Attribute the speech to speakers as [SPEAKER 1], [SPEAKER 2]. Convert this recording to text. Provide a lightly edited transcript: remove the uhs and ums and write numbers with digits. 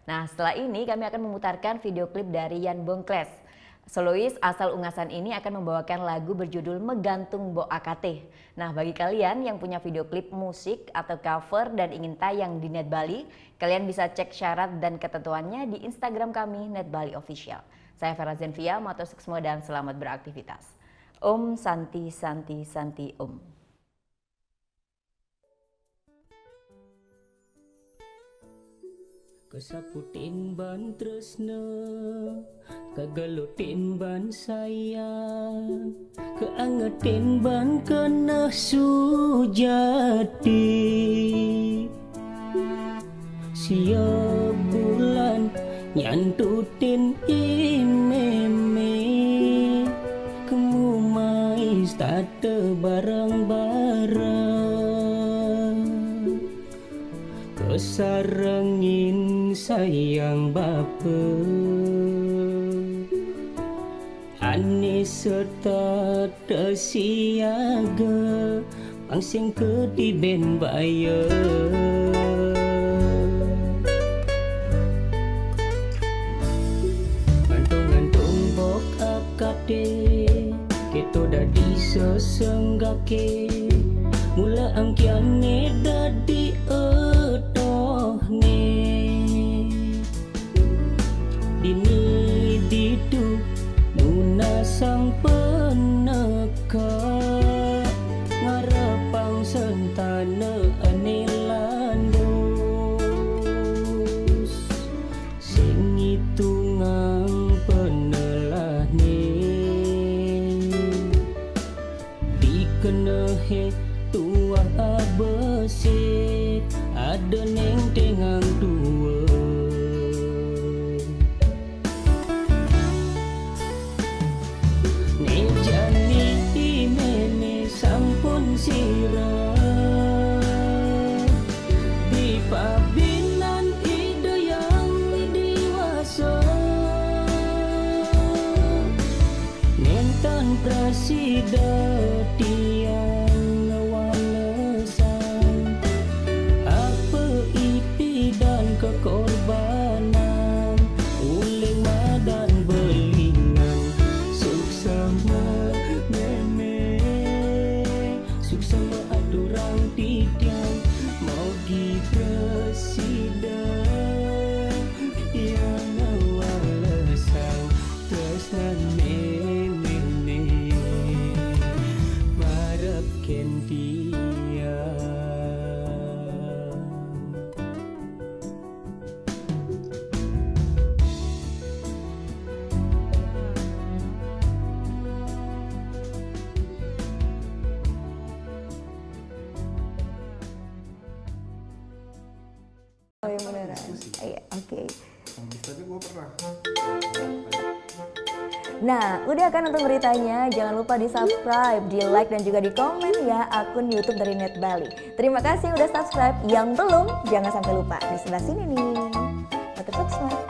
[SPEAKER 1] Nah, setelah ini kami akan memutarkan video klip dari Yan Bongkles. Solois asal Ungasan ini akan membawakan lagu berjudul Megantung Bo AKT. Nah, bagi kalian yang punya video klip musik atau cover dan ingin tayang di Net Bali, kalian bisa cek syarat dan ketentuannya di Instagram kami Net Bali Official. Saya Vera Zenvia, matur semua dan selamat beraktivitas. Om Santi Santi Santi Om.
[SPEAKER 2] Kesaputin ban tresna, kagalutin ban sayang, keangetin ban kena sujati. Siap bulan nyantutin imeme, kemumais tata barang-barang. Kesarengin sayang bapa, Anis serta tersiaga, pangsing ketiben baya. Ngantung-ngantung bok akade, kita dadi sesenggake, mula angkiane dadi dini didu nuna sang peneka, ngarepang sentana anelandus, sing itungang penelah ni dikenehe tua besit ada neng tengang tua. Nejani imene sampun sirah, di pabinan ide yang dewasa, nentan prasida tiang ngewalesan, apa ipi dan kekorbanan, uling madan belingan, suksama meme, suksama adurang tidiang, mau di presiden yang ngewalesan, tresnan meme, marap kendia.
[SPEAKER 1] Oh yang beneran? Iya, oke.
[SPEAKER 3] Tapi gue pernah.
[SPEAKER 1] Nah, udah kan untuk beritanya? Jangan lupa di subscribe, di like dan juga di komen ya akun YouTube dari Net Bali. Terima kasih udah subscribe. Yang belum, jangan sampai lupa di sebelah sini nih. Matur suksma.